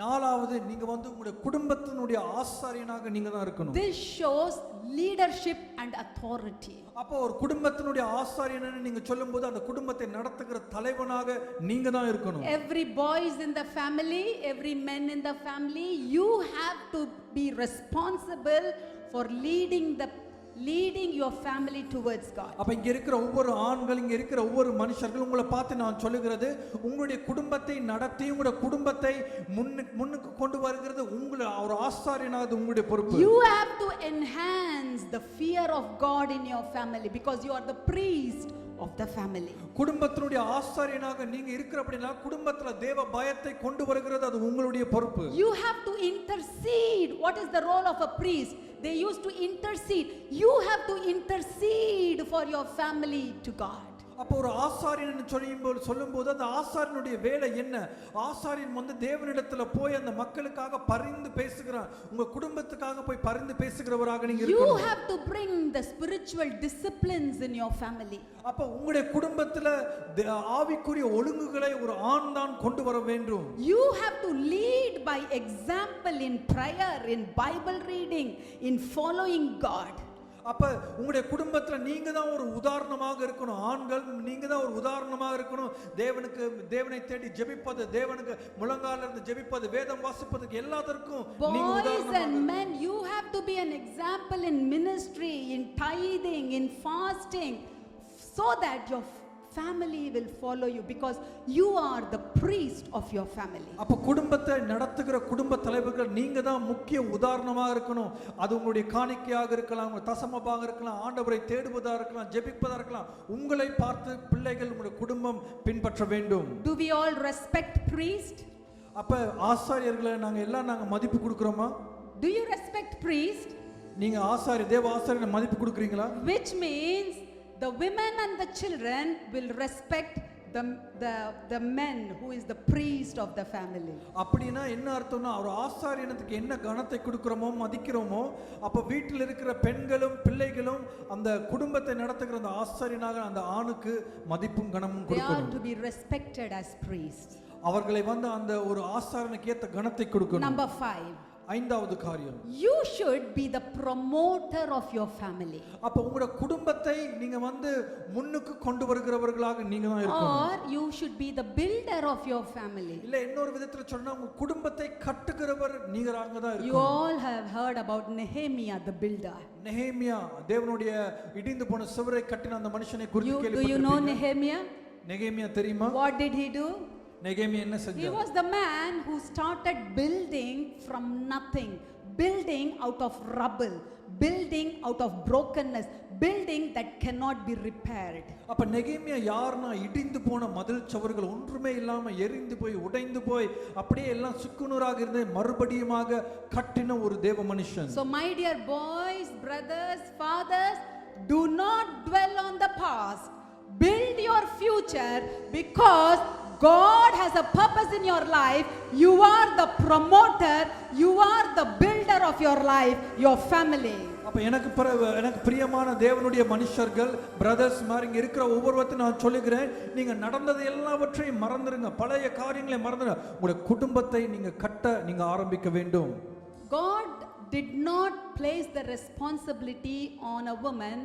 நாலாவது நீங்க வந்து உங்களுடைய குடும்பத்தினுடைய ஆசாரியனாக நீங்க தான் இருக்கணும். This shows leadership and authority. அப்போ ஒரு குடும்பத்தினுடைய ஆசாரியன்னு நீங்க சொல்லும்போது அந்த குடும்பத்தை நடத்துகிற தலைவனாக நீங்க தான் இருக்கணும். Every boys in the family, every men in the family, you have to be responsible for leading your family towards God. அப்ப இங்க இருக்கிற ஒவ்வொரு ஆண்கள், இங்க இருக்கிற ஒவ்வொரு மனுஷர்கள் உங்களை பார்த்து நான் சொல்லுகிறது, உங்களுடைய குடும்பத்தை நடத்தி உங்களுடைய குடும்பத்தை முன்னுக்கு கொண்டு வருகிறது உங்களுடைய ஒரு ஆசாரியனாக உங்களுடைய பொறுப்பு. You have to enhance the fear of God in your family because you are the priest of the family. குடும்பத்தினுடைய ஆசாரியனாக நீங்க இருக்கிறபடினா குடும்பத்துல தேவ பயத்தை கொண்டு வருகிறது அது உங்களுடைய பொறுப்பு. You have to intercede. What is the role of a priest? They used to intercede. You have to intercede for your family to God. அப்போ ஒரு ஆசாரியன் சொல்லும்போது அந்த ஆசாரியனுடைய வேலை என்ன? ஆசாரியன் வந்து தேவனிடத்துல போய் அந்த மக்களுக்காக பரிந்து பேசுகிறான். உங்க குடும்பத்துக்காக போய் பரிந்து பேசுகிறவராக நீங்க இருக்கணும். You have to bring the spiritual disciplines in your family. அப்ப உங்களுடைய குடும்பத்துல ஆவிக்குரிய ஒழுங்குகளை ஒரு ஆண் தான் கொண்டு வர வேண்டும். You have to lead by example in prayer, in Bible reading, in following God. அப்ப உங்களுடைய குடும்பத்துல நீங்க தான் ஒரு உதாரணமாக இருக்கணும். ஆண்கள் நீங்க தான் ஒரு உதாரணமாக இருக்கணும். தேவனை தேடி ஜெபிப்பது, தேவனுக்கு முழங்கால இருந்து ஜெபிப்பது, வேதம் வாசிப்பதுக்கு எல்லாதற்கும் நீங்க உதாரணமாக. Boys and men, you have to be an example in ministry, in tithing, in fasting, so that your family will follow you because you are the priest of your family. அப்ப குடும்பத்தை நடத்துகிற குடும்ப தலைவர்கள் நீங்க தான் முக்கிய உதாரணமாக இருக்கணும். அது உங்களுடைய காணிக்கையாக இருக்கலாம், உங்க தசமபாக இருக்கலாம், ஆண்டவரை தேடுவதா இருக்கலாம், ஜெபிப்பதா இருக்கலாம். உங்களை பார்த்து பிள்ளைகள் உங்களுடைய குடும்பம் பின்பற்ற வேண்டும். Do we all respect priest? அப்ப ஆசாரியர்களை நாங்க மதிப்பு கொடுக்கிறோமா? Do you respect priest? நீங்க தேவ ஆசாரியனை மதிப்பு கொடுக்கிறீங்களா? Which means the women and the children will respect the men who is the priest of the family. அப்படினா என்ன அர்த்தம்னா ஒரு ஆசாரியனுக்கு என்ன கணத்தை கொடுக்கிறோமோ மதிக்கிறோமோ அப்ப வீட்டில் இருக்கிற பெண்களும் பிள்ளைகளும் அந்த குடும்பத்தை நடத்துகிற அந்த ஆசாரியனாக அந்த ஆணுக்கு மதிப்பும் கனமும் கொடுக்கணும். They are to be respected as priests. அவர்களை வந்து அந்த ஒரு ஆசாரியனுக்கு ஏத்த கணத்தை கொடுக்கணும். Number 5. ஐந்தாவது காரியம், you should be the promoter of your family. அப்ப உங்களுடைய குடும்பத்தை நீங்க வந்து முன்னுக்கு கொண்டு வருகிறவர்களாக நீங்க தான் இருக்கணும். Or you should be the builder of your family. இல்ல இன்னொரு விதத்துல சொன்னா உங்க குடும்பத்தை கட்டுகிறவர் நீங்களாக தான் இருக்கணும். You all have heard about Nehemiah the builder. நெகேமியா தேவனுடைய இடிந்து போன சுவரை கட்டின அந்த மனுஷனை குறித்து கேள்விப்பட்டிருப்பீங்க. Do you know Nehemiah? நெகேமியா தெரியுமா? What did he do? நெகேமியா என்ன He செஞ்சார்? was the man who started building from nothing, building out of rubble, building out of brokenness, building that cannot be repaired. அப்ப நெகேமியா யார்னா இடிந்து போன மதில் சுவர்கள் ஒன்றுமே இல்லாம எரிந்து போய் உடைந்து போய் அப்படியே எல்லாம் சுக்குநூறாக இருந்து மறுபடியுமாக கட்டின ஒரு தேவ மனுஷன். So my dear boys, brothers, fathers, do not dwell on the past. Build your future because God has a purpose in your life. You are the promoter, you are the builder of your life, your family. அப்ப எனக்கு பிரியமான தேவனுடைய மனுஷர்கள் brothers மாதிரி இங்க இருக்கிற ஒவ்வொருவத்தையும் நான் சொல்லுகிறேன், நீங்க நடந்தது எல்லாவற்றையும் மறந்துருங்க, பழைய காரியங்களை மறந்துருங்க, உங்களுடைய குடும்பத்தை நீங்க கட்ட நீங்க ஆரம்பிக்க வேண்டும். God did not place the responsibility on a woman.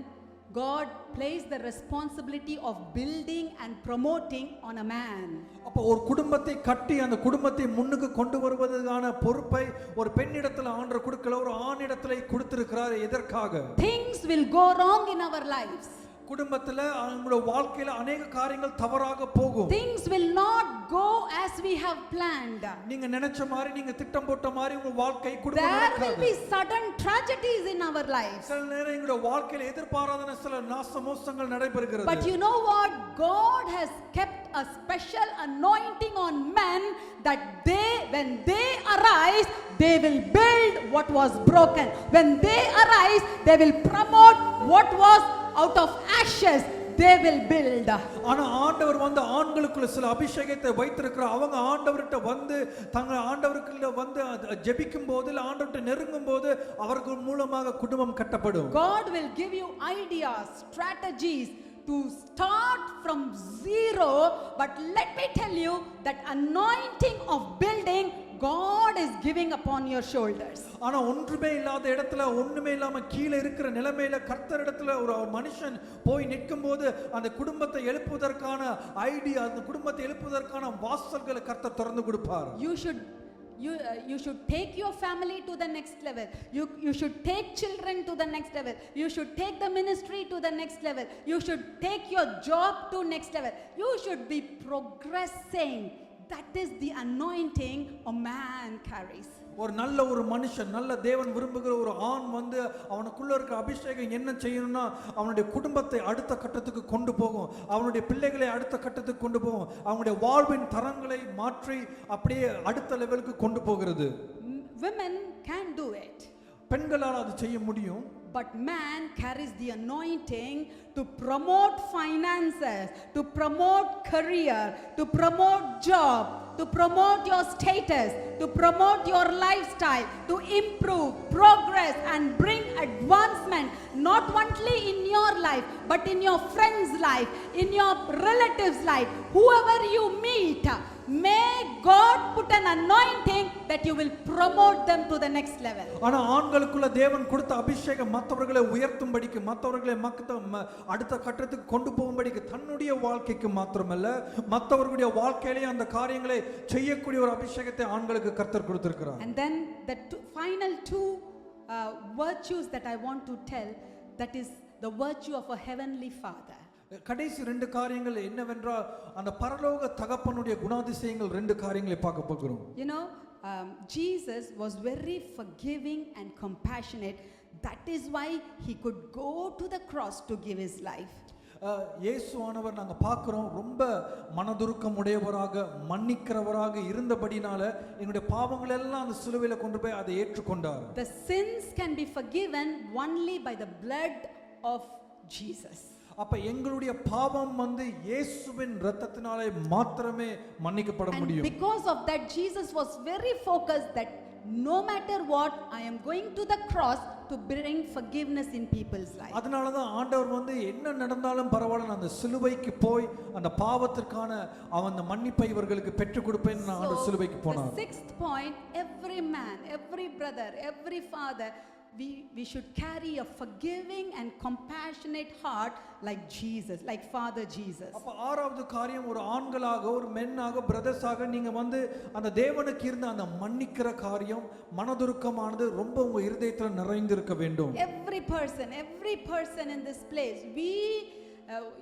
God placed the responsibility of building and promoting on a man. அப்ப ஒரு குடும்பத்தை கட்டி அந்த குடும்பத்தை முன்னுக்கு கொண்டு வருவதற்கான பொறுப்பை ஒரு பெண்ணிடத்துல ஆண்டவர் கொடுக்கல, ஒரு ஆணிடத்துல கொடுத்திருக்கிறார். எதற்காக? Things will go wrong in our lives. குடும்பத்துல நம்மளுடைய வாழ்க்கையில अनेक காரியங்கள் தவறாக போகும். Things will not go as we have planned. நீங்க நினைச்ச மாதிரி நீங்க திட்டம் போட்ட மாதிரி உங்க வாழ்க்கை குடும்பம் There நடக்காது. will be sudden tragedies in our lives. சில நேரம் எங்களுடைய வாழ்க்கையில எதிர்பாராத சில நாசமோசங்கள் நடைபெறுகிறது. But you know what? God has kept a special anointing on men that when they arise, they will build what was broken. When they arise, they will promote what was out of ashes. They will build. ஆனா ஆண்டவர் வந்து ஆண்களுக்குள்ள சில அபிஷேகத்தை வைத்திருக்கிறார். அவங்க ஆண்டவர்கிட்ட வந்து தங்க ஆண்டவருக்குள்ள வந்து ஜெபிக்கும் போது இல்ல ஆண்டவர்கிட்ட நெருங்கும் போது அவர்கள் மூலமாக குடும்பம் கட்டப்படும். God will give you ideas, strategies to start from zero, but let me tell you that anointing of building God is giving upon your shoulders. ஆனா ஒன்றுமே இல்லாத இடத்துல ஒண்ணுமே இல்லாம கீழே இருக்கிற நிலைமையில கர்த்தர் இடத்துல ஒரு மனுஷன் போய் நிற்கும்போது அந்த குடும்பத்தை எழுப்புவதற்கான ஐடியா, அந்த குடும்பத்தை எழுப்புவதற்கான வாசல்களை கர்த்தர் திறந்து கொடுப்பார். You should take your family to the next level. You should take children to the next level. You should take the ministry to the next level. You should take your job to next level. You should be progressing. That is the anointing a man carries. ஒரு மனுஷன், நல்ல தேவன் விரும்புகிற ஒரு ஆண் வந்து அவனுக்குள்ள இருக்கிற அபிஷேகம் என்ன செய்யணும்னா அவனுடைய குடும்பத்தை அடுத்த கட்டத்துக்கு கொண்டு போகும், அவனுடைய பிள்ளைகளை அடுத்த கட்டத்துக்கு கொண்டு போகும், அவனுடைய வாழ்வின் தரங்களை மாற்றி அப்படியே அடுத்த லெவலுக்கு கொண்டு போகிறது. Women can do it. பெண்களால் அது செய்ய முடியும். But man carries the anointing to promote finances, to promote career, to promote job, to promote your status, to promote your lifestyle, to improve, progress and bring advancement not only in your life but in your friend's life, in your relatives' life, whoever you meet. May God put an anointing that you will promote them to the next level. ஆனா ஆண்களுக்குள்ள தேவன் கொடுத்த அபிஷேகம் மற்றவர்களை உயர்த்தும்படிக்கு, மற்றவர்களை அடுத்த கட்டத்துக்கு கொண்டு போகும்படிக்கு, தன்னுடைய வாழ்க்கைக்கு மாத்திரமல்ல மற்றவர்களுடைய வாழ்க்கையிலே அந்த காரியங்களை செய்யக்கூடிய ஒரு அபிஷேகத்தை ஆண்களுக்கு கர்த்தர் கொடுத்திருக்கிறார். And then the final two virtues that I want to tell, that is the virtue of a heavenly father. கடைசி ரெண்டு காரியங்கள் என்னவென்றால் அந்த பரலோக தகப்பனுடைய குணாதிசயங்கள் ரெண்டு காரியங்களை பார்க்க போகிறோம். You know, Jesus was very forgiving and compassionate. That is why he could go to the cross to give his life. இயேசுவானவர் நாங்க பார்க்கிறோம் ரொம்ப மனதுருக்கம் உடையவராக மன்னிக்கிறவராக இருந்தபடினால எங்களுடைய பாவங்கள் எல்லாம் அந்த சிலுவையில கொண்டு போய் அதை ஏற்றுக்கொண்டார். The sins can be forgiven only by the blood of Jesus. அப்ப எங்களுடைய பாவம் வந்து இயேசுவின் இரத்தத்தினாலே மாத்திரமே மன்னிக்கப்பட முடியும். And because of that Jesus was very focused that no matter what I am going to the cross to bring forgiveness in people's life. அதனால தான் ஆண்டவர் வந்து என்ன நடந்தாலும் பரவாயில்லை அந்த சிலுவைக்கு போய் அந்த பாவத்திற்கான அந்த மன்னிப்பை இவர்களுக்கு பெற்றுக் கொடுப்பேன்னு ஆண்டவர் சிலுவைக்கு போனார். The sixth point, every man, every brother, every father, we should carry a forgiving and compassionate heart like Jesus, like Father Jesus. அப்ப ஆறாவது காரியம், ஒரு ஆண்களாக ஒரு மென்னாக பிரதர்ஸாக நீங்க வந்து அந்த தேவனுக்கு இருந்த அந்த மன்னிக்கிற காரியம் மனதுருக்கமானது ரொம்ப உங்க இதயத்துல நிறைந்திருக்க வேண்டும். Every person in this place,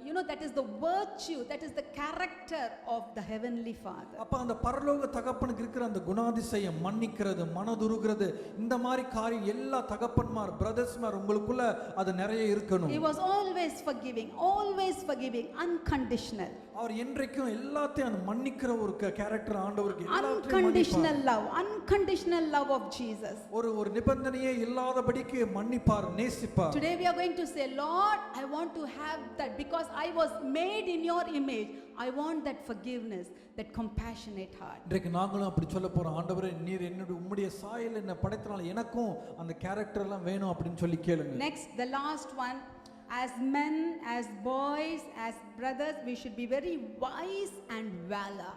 you know, that is the virtue, that is the character of the heavenly Father. அப்ப அந்த பரலோக தகப்பனுக்கு இருக்கிற அந்த குணாதிசயம், மன்னிக்கிறது, மனதுருகிறது, இந்த மாதிரி காரியம் எல்லா தகப்பன்மார் பிரதர்ஸ்மார் உங்களுக்குள்ள அது நிறைய இருக்கணும். He was always forgiving, unconditional. அவர் என்றைக்கும் எல்லாத்தையும் மன்னிக்கிற ஒரு கேரக்டர் ஆண்டவருக்கு. Unconditional love of Jesus. ஒரு நிபந்தனையே இல்லாதபடிக்கு மன்னிப்பார், நேசிப்பார். Today we are going to say, Lord, I want to have that that because I was made in your image, I want that forgiveness, that compassionate heart. இன்றைக்கு நாங்களும் அப்படி சொல்ல போறோம். ஆண்டவரே, நீர் என்னோட உம்முடைய சாயல் என்ன படைத்தனால எனக்கும் அந்த கேரக்டர் எல்லாம் வேணும் அப்படின்னு சொல்லி கேளுங்க. Next, the last one, as men, as boys, as brothers, we should be very wise and valor,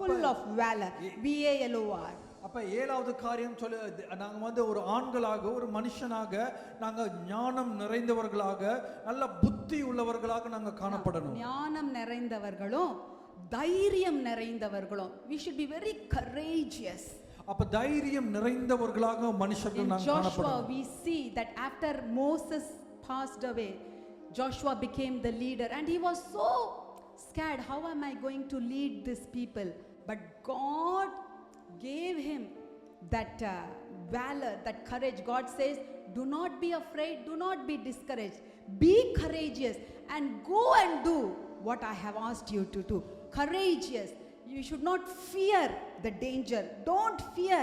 full of valor, VALOR. அப்ப ஏழாவது காரியம் சொல்லு, நாங்க வந்து ஒரு ஆண்களாக ஒரு மனுஷனாக நாங்க ஞானம் நிறைந்தவர்களாக நல்ல புத்தி உள்ளவர்களாக நாங்க காணப்படணும். ஞானம் நிறைந்தவர்களும் தைரியம் நிறைந்தவர்களும், we should be very courageous. அப்ப தைரியம் நிறைந்தவர்களாக மனுஷர்கள் நாங்க காணப்படணும். In Joshua we see that after Moses passed away, Joshua became the leader and he was so scared. How am I going to lead this people? But God gave him that valor, that courage. God says, do not be afraid, do not be discouraged, be courageous and go and do what I have asked you to do. Courageous. You should not fear the danger. Don't fear.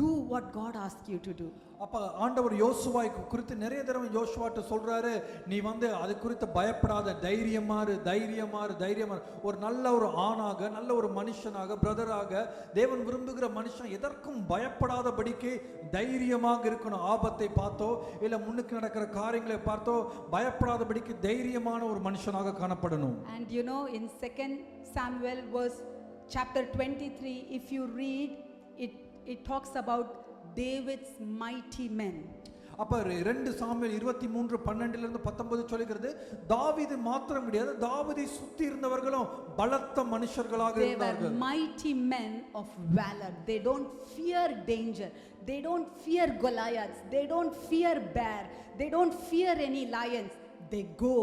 Do what God asked you to do. அப்ப ஆண்டவர் யோசுவாவை குறித்து நிறைய தடவை யோசுவாட்ட சொல்றாரு, நீ வந்து அது குறித்து பயப்படாத, தைரியமாறு தைரியமாறு தைரியமாறு. ஒரு நல்ல ஒரு ஆணாக, நல்ல ஒரு மனுஷனாக, பிரதராக, தேவன் விரும்புகிற மனுஷன் எதற்கும் பயப்படாதபடிக்கு தைரியமாக இருக்கணும். ஆபத்தை பார்த்தோ இல்ல முன்னுக்கு நடக்கிற காரியங்களை பார்த்தோ பயப்படாதபடிக்கு தைரியமான ஒரு மனுஷனாக காணப்படணும். And you know, in 2 Samuel verse chapter 23, if you read it, it talks about David's mighty men. அப்ப 2 சாமுவேல் 23:12 இருந்து 19 சொல்கிறது, தாவீது மாத்திரம் கிடையாது, தாவீதை சுத்தி இருந்தவர்களும் பலத்த மனுஷர்களாக இருந்தார்கள். They were mighty men of valor. They don't fear danger. They don't fear Goliaths. They don't fear bear. They don't fear any lions. They go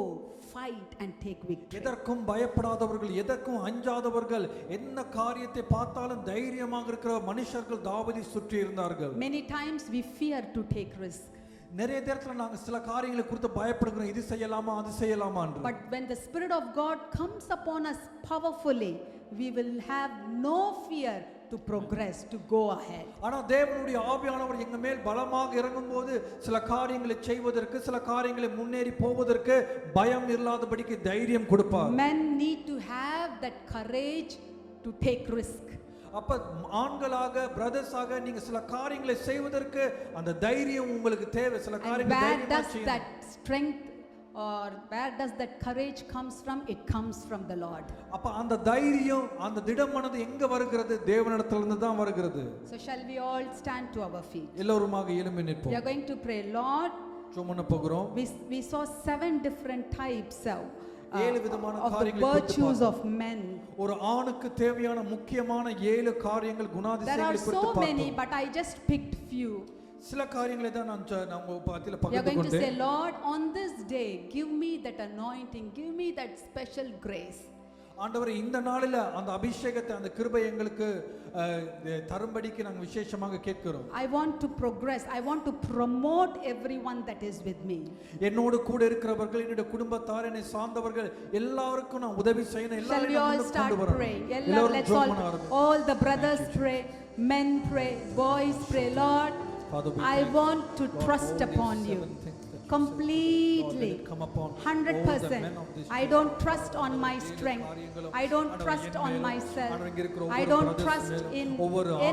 fight and take victory. எதற்கும் பயப்படாதவர்கள், எதற்கும் அஞ்சாதவர்கள், என்ன காரியத்தை பார்த்தாலும் தைரியமாக இருக்கிற மனுஷர்கள் தாவீதை சுற்றி இருந்தார்கள். Many times we fear to take risk. நிறைய நேரத்துல நாங்க சில காரியங்களை குறித்து பயப்படுகிறோம், இது செய்யலாமா அது செய்யலாமா என்று. But when the Spirit of God comes upon us powerfully, we will have no fear to progress, to go ahead. ஆனா தேவனுடைய ஆவியானவர் எங்க மேல் பலமாக இறங்கும்போது சில காரியங்களை செய்வதற்கு, சில காரியங்களை முன்னேறி போவதற்கு பயம் இல்லாதபடிக்கு தைரியம் கொடுப்பார். Men need to have that courage to take risk. அப்ப ஆண்களாக, பிரதர்ஸாக நீங்க சில காரியங்களை செய்வதற்கு அந்த தைரியம் உங்களுக்கு தேவை. சில காரியங்களை தைரியமா செய்யணும். That strength or where does that courage comes from? It comes from the Lord. அப்ப அந்த தைரியம், அந்த திடமானது எங்க வருகிறது? தேவனிடத்திலிருந்து தான் வருகிறது. So shall we all stand to our feet? எல்லோருமாக எழும்பி We நிற்போம். are going to pray. Lord, Sumana போகிறோம். we saw 7 different types of the virtues of men. ஒரு ஆணுக்கு தேவையான முக்கியமான 7 காரியங்கள், There are குணாதிசயங்களை குறித்து so many, பார்த்தோம். but I just picked few. சில காரியங்களை தான் நான் உங்க பத்தியில We are பகிர்ந்து going to say, கொண்டேன். Lord, on this day, give me that anointing, give me that special grace. ஆண்டவரே, இந்த நாளில அந்த அபிஷேகத்தை, அந்த கிருபை எங்களுக்கு தரும்படிக்கு நாங்கள் விசேஷமாக கேட்கிறோம். I want to progress. I want to promote everyone that is with me. என்னோடு கூட இருக்கிறவர்கள், என்னுடைய குடும்பத்தார், என்னை சார்ந்தவர்கள் எல்லாருக்கும் நான் உதவி செய்யணும். Shall we all start praying? Let's all the brothers pray, men pray, boys pray. Lord, I want to trust upon you completely, 100%. I don't trust on my strength. I don't trust on myself. I don't trust in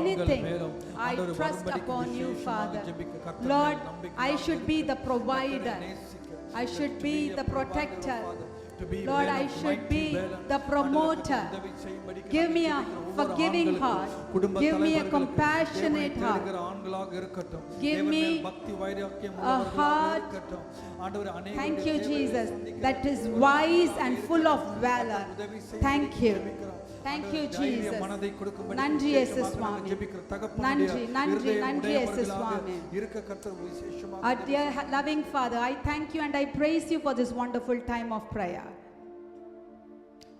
anything. I trust upon you, Father. Lord, I should be the provider. I should be the protector. Lord, I should be the promoter. Give me a forgiving heart. Give me a compassionate heart. Give me a heart, thank you Jesus, that is wise and full of valor. Thank you. Thank you Jesus. நன்றி இயேசு சுவாமி. நன்றி நன்றி நன்றி இயேசு சுவாமி. Our dear loving Father, I thank you and I praise you for this wonderful time of prayer.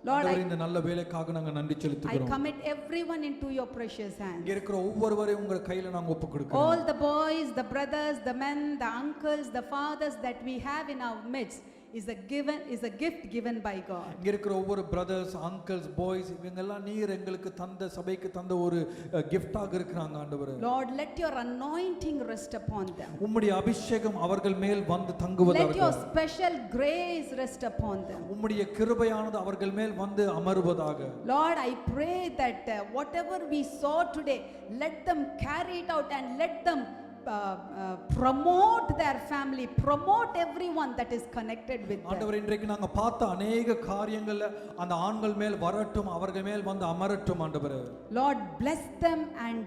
Lord, இந்த நல்ல வேளைக்காக நாங்க நன்றி I செலுத்துகிறோம். commit everyone into your precious hands. இங்க இருக்கிற ஒவ்வொருவரையும் உங்க கையில நாங்க ஒப்பு கொடுக்கிறோம். All the boys, the brothers, the men, the uncles, the fathers that we have in our midst, is a gift given by God. இங்க இருக்கிற ஒவ்வொரு brothers, uncles, boys இவங்க எல்லாம் நீர் எங்களுக்கு தந்த சபைக்கு தந்த ஒரு gift-ஆக இருக்கிறாங்க ஆண்டவரே. Lord, let your anointing rest upon them. உம்முடைய அபிஷேகம் அவர்கள் மேல் வந்து தங்குவதாக. Let your special grace rest upon them. உம்முடைய கிருபையானது அவர்கள் மேல் வந்து அமருவதாக. Lord, I pray that whatever we saw today, let them carry it out and let them promote their family, promote everyone that is connected with them. ஆண்டவரே, இன்றைக்கு நாங்க பார்த்த अनेक காரியங்கள்ல அந்த ஆண்கள் மேல் வரட்டும், அவர்கள் மேல் வந்து அமரட்டும் ஆண்டவரே. Lord, bless them and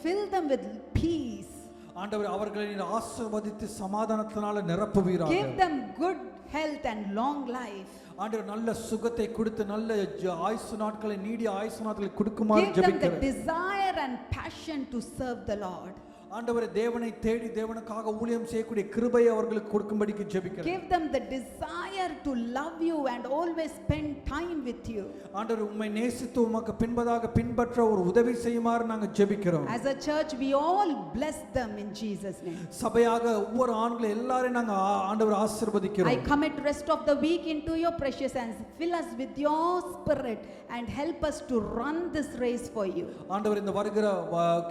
fill them with peace. ஆண்டவரே, அவர்களை நீர் ஆசீர்வதித்து சமாதானத்தினால நிரப்புவீராக. Give them good health and long life. ஆண்டவர் நல்ல சுகத்தை கொடுத்து நல்ல ஆயுசு நாட்களை நீடிய ஆயுசு நாட்களை கொடுக்குமாறு Give them the ஜெபிக்கிறேன். desire and passion to serve the Lord. ஆண்டவரே, தேவனை தேடி தேவனுக்காக ஊழியம் செய்யக்கூடிய கிருபை அவர்களுக்கு கொடுக்கும்படிக்கு ஜெபிக்கிறேன். Give them the desire to love you and always spend time with you. ஆண்டவரே, உம்மை நேசித்து உமக்கு பின்பதாக பின்பற்ற ஒரு உதவி செய்யுமாறு நாங்க ஜெபிக்கிறோம். As a church, we all bless them in Jesus' name. சபையாக ஒவ்வொரு ஆண்களை எல்லாரையும் நாங்க ஆண்டவர் ஆசீர்வதிக்கிறோம். I commit rest of the week into your precious hands. Fill us with your spirit and help us to run this race for you. ஆண்டவர், இந்த வருகிற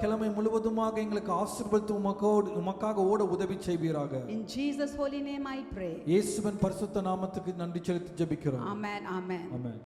கிழமை முழுவதுமாக எங்களுக்கு ஆசீர்வதித்து உமக்காக ஓட உதவி செய்வீராக. In Jesus' holy name I pray. இயேசுவின் பரிசுத்த நாமத்துக்கு நன்றி செலுத்தி ஜெபிக்கிறோம். Amen. Amen. ஆமென்.